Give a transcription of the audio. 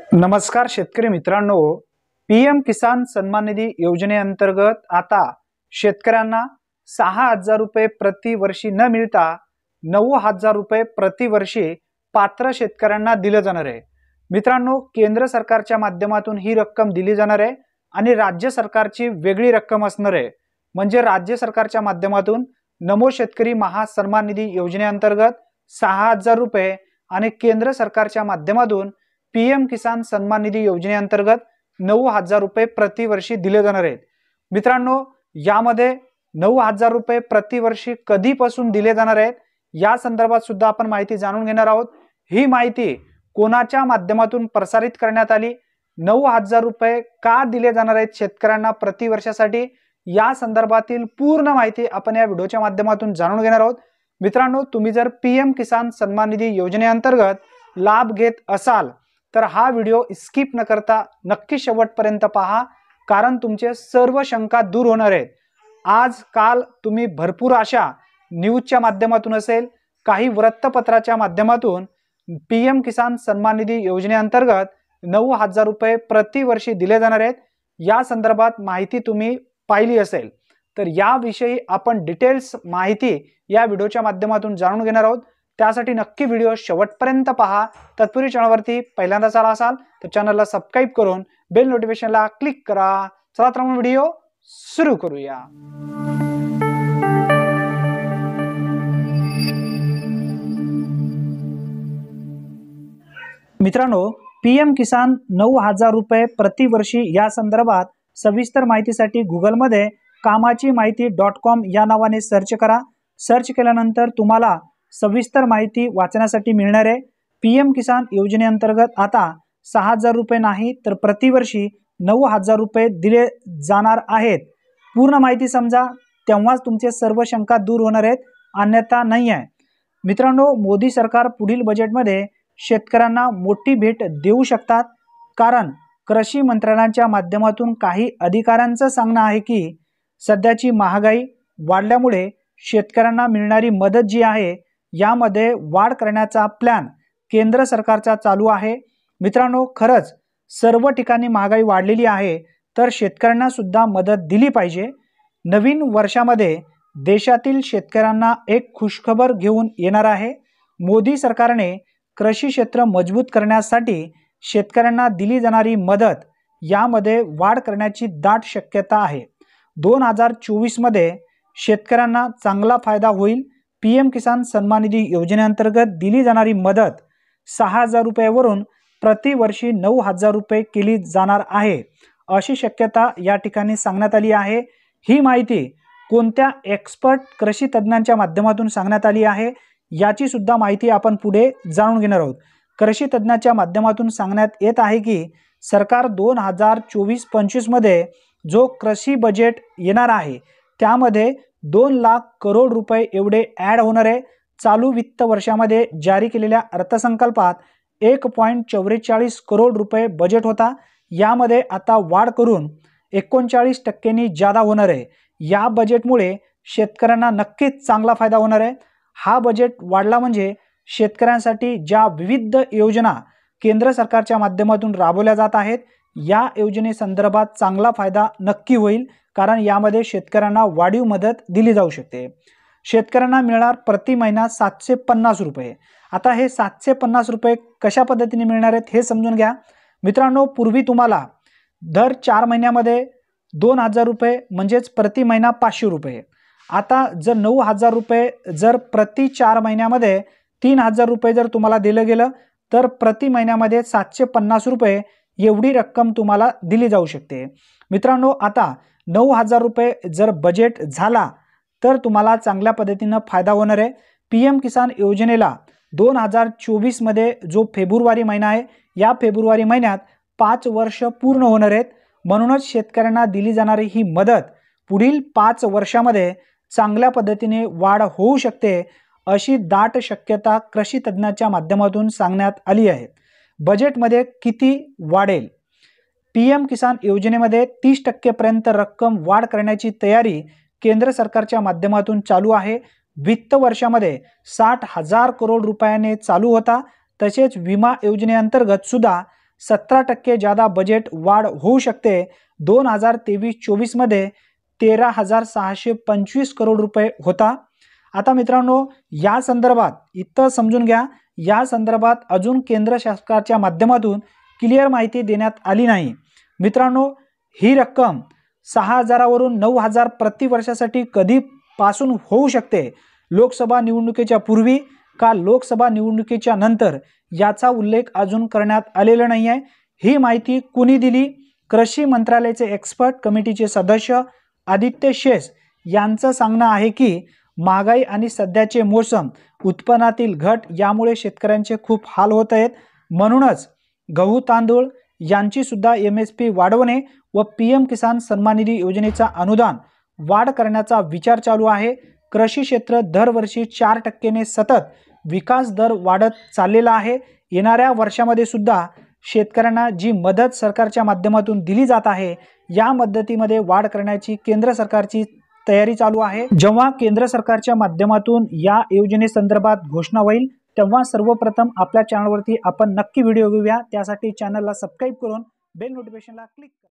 नमस्कार शेतकरी मित्रांनो, पीएम किसान सन्मान निधी योजनेअंतर्गत आता शेतकऱ्यांना 6,000 रुपये प्रतिवर्षी न मिळता 9,000 रुपये प्रतिवर्षी पात्र शेतकऱ्यांना दिलं जाणार आहे। मित्रांनो, केंद्र सरकारच्या माध्यमातून ही रक्कम दिली जाणार आहे आणि राज्य सरकारची वेगळी रक्कम असणार आहे। म्हणजे राज्य सरकारच्या माध्यमातून नमो शेतकरी महासन्मान निधी योजनेअंतर्गत 6,000 रुपये आणि केंद्र सरकारच्या माध्यमातून पीएम किसान सन्मान निधी योजनेअंतर्गत 9,000 रुपये प्रतिवर्षी दिले जाणार आहेत। मित्रांनो, यामध्ये 9,000 रुपये प्रतिवर्षी कधीपासून दिले जाणार आहेत या संदर्भात सुद्धा आपण माहिती जाणून घेणार आहोत। ही माहिती कोणाच्या माध्यमातून प्रसारित करण्यात आली, 9,000 रुपये का दिले जाणार आहेत शेतकऱ्यांना प्रतिवर्षासाठी, या संदर्भातील पूर्ण माहिती आपण या व्हिडिओच्या माध्यमातून जाणून घेणार आहोत। मित्रांनो, तुम्ही जर पीएम किसान सन्मान निधी योजनेअंतर्गत लाभ घेत असाल तर हा व्हिडिओ स्किप न करता नक्की शेवटपर्यंत पहा, कारण तुमचे सर्व शंका दूर होणार आहेत। आज काल तुम्ही भरपूर अशा न्यूजच्या माध्यमातून असेल, काही वृत्तपत्राच्या माध्यमातून पीएम किसान सन्मान निधी योजनेअंतर्गत 9,000 रुपये प्रतिवर्षी दिले जाणार आहेत या संदर्भात माहिती तुम्ही पाहिली असेल। तर याविषयी आपण डिटेल्स माहिती या व्हिडिओच्या माध्यमातून जाणून घेणार आहोत। त्यासाठी नक्की व्हिडिओ शेवटपर्यंत पहा। तत्पूर्वी चॅनलवरती पहिल्यांदाच आला असाल तर चॅनलला सबस्क्राइब करून बेल नोटिफिकेशनला क्लिक करा। चला तर मग व्हिडिओ सुरू करूया। मित्रांनो, पीएम किसान 9,000 रुपये प्रतिवर्षी या संदर्भात सविस्तर माहितीसाठी गुगलमध्ये कामाची माहिती.com या नावाने सर्च करा। सर्च केल्यानंतर तुम्हाला सविस्तर माहिती वाचण्यासाठी मिळणार आहे। पीएम किसान योजनेअंतर्गत आता 6,000 रुपये नाही तर प्रतिवर्षी 9,000 रुपये दिले जाणार आहेत। पूर्ण माहिती समजा, तेव्हाच तुमचे सर्व शंका दूर होणार आहेत, अन्यथा नाही आहे। मित्रांनो, मोदी सरकार पुढील बजेटमध्ये शेतकऱ्यांना मोठी भेट देऊ शकतात, कारण कृषी मंत्रालयाच्या माध्यमातून काही अधिकाऱ्यांचं सांगणं आहे की सध्याची महागाई वाढल्यामुळे शेतकऱ्यांना मिळणारी मदत जी आहे यामध्ये वाढ करण्याचा प्लॅन केंद्र सरकारचा चालू आहे। मित्रांनो, खरंच सर्व ठिकाणी महागाई वाढलेली आहे, तर शेतकऱ्यांना सुद्धा मदत दिली पाहिजे। नवीन वर्षामध्ये देशातील शेतकऱ्यांना एक खुशखबर घेऊन येणार आहे। मोदी सरकारने कृषी क्षेत्र मजबूत करण्यासाठी शेतकऱ्यांना दिली जाणारी मदत यामध्ये वाढ करण्याची दाट शक्यता आहे। 2024 मध्ये शेतकऱ्यांना चांगला फायदा होईल। पीएम किसान सन्मान निधी योजनेअंतर्गत दिली जाणारी मदत 6,000 रुपयावरून प्रतिवर्षी 9,000 रुपये केली जाणार आहे, अशी शक्यता या ठिकाणी सांगण्यात आली आहे। ही माहिती कोणत्या एक्सपर्ट कृषी तज्ञांच्या माध्यमातून सांगण्यात आली आहे याची सुद्धा माहिती आपण पुढे जाणून घेणार आहोत। कृषी तज्ञांच्या माध्यमातून सांगण्यात येत आहे की सरकार 2024-25 मध्ये जो कृषी बजेट येणार आहे त्यामध्ये 2 लाख करोड रुपये एवढे ॲड होणार आहे। चालू वित्त वर्षामध्ये जारी केलेल्या अर्थसंकल्पात 1.44 करोड रुपये बजेट होता, यामध्ये आता वाढ करून 39% जादा होणार आहे। या बजेटमुळे शेतकऱ्यांना नक्कीच चांगला फायदा होणार आहे। हा बजेट वाढला म्हणजे शेतकऱ्यांसाठी ज्या विविध योजना केंद्र सरकारच्या माध्यमातून राबवल्या जात आहेत या योजनेसंदर्भात चांगला फायदा नक्की होईल, कारण यामध्ये शेतकऱ्यांना वाढीव मदत दिली जाऊ शकते। शेतकऱ्यांना मिळणार प्रति महिना 750 रुपये। आता हे 750 रुपये कशा पद्धतीने मिळणार आहेत हे समजून घ्या। मित्रांनो, पूर्वी तुम्हाला दर 4 महिन्यामध्ये 2,000 रुपये म्हणजेच प्रति महिना 500 रुपये। आता जर 9,000 रुपये जर प्रति 4 महिन्यामध्ये 3,000 रुपये जर तुम्हाला दिलं गेलं तर प्रति महिन्यामध्ये 750 रुपये एवढी रक्कम तुम्हाला दिली जाऊ शकते। मित्रांनो, आता 9,000 रुपये जर बजेट झाला तर तुम्हाला चांगल्या पद्धतीनं फायदा होणार आहे। पीएम किसान योजनेला 2024 मध्ये जो फेब्रुवारी महिना आहे या फेब्रुवारी महिन्यात 5 वर्ष पूर्ण होणार आहेत। म्हणूनच शेतकऱ्यांना दिली जाणारी ही मदत पुढील 5 वर्षामध्ये चांगल्या पद्धतीने वाढ होऊ शकते, अशी दाट शक्यता कृषी तज्ञांच्या माध्यमातून सांगण्यात आली आहे। बजेटमध्ये किती वाढेल? पीएम किसान योजनेमध्ये 30% पर्यंत रक्कम वाढ करण्याची तयारी केंद्र सरकारच्या माध्यमातून चालू आहे। वित्त वर्षामध्ये 60,000 करोड रुपयाने चालू होता। तसेच विमा योजनेअंतर्गत सुद्धा 17% ज्यादा बजेट वाढ होऊ शकते। 2023-24 मध्ये 13,625 करोड रुपये होता। आता मित्रांनो, या संदर्भात इथं समजून घ्या, या संदर्भात अजून केंद्र सरकारच्या माध्यमातून क्लिअर माहिती देण्यात आली नाही। मित्रांनो, ही रक्कम 6,000 वरून 9,000 प्रति वर्षासाठी कधीपासून होऊ शकते, लोकसभा निवडणुकीच्या पूर्वी का लोकसभा निवडणुकीच्या नंतर, याचा उल्लेख अजून करण्यात आलेला नाही आहे। ही माहिती कुणी दिली? कृषी मंत्रालयाचे एक्सपर्ट कमिटीचे सदस्य आदित्य शेष यांचं सांगणं आहे की महागाई आणि सध्याचे मोसम उत्पन्नातील घट यामुळे शेतकऱ्यांचे खूप हाल होत आहेत। म्हणूनच गहू तांदूळ यांची सुद्धा MSP वाढवणे व PM किसान सन्मान निधी योजनेचा अनुदान वाढ करण्याचा विचार चालू आहे। कृषी क्षेत्र दरवर्षी 4% ने सतत विकास दर वाढत चाललेला आहे। येणाऱ्या वर्षामध्ये सुद्धा शेतकऱ्यांना जी मदत सरकारच्या माध्यमातून दिली जात आहे, या मदतीमध्ये वाढ करण्याची केंद्र सरकारची तयारी चालू आहे। जेव्हा केंद्र सरकारच्या माध्यमातून या योजनेसंदर्भात घोषणा होईल, तेव्हा सर्वप्रथम आपल्या चॅनलवरती आपण नक्की व्हिडिओ घेऊया। त्यासाठी चॅनलला सबस्क्राइब करून बेल नोटिफिकेशनला क्लिक करा।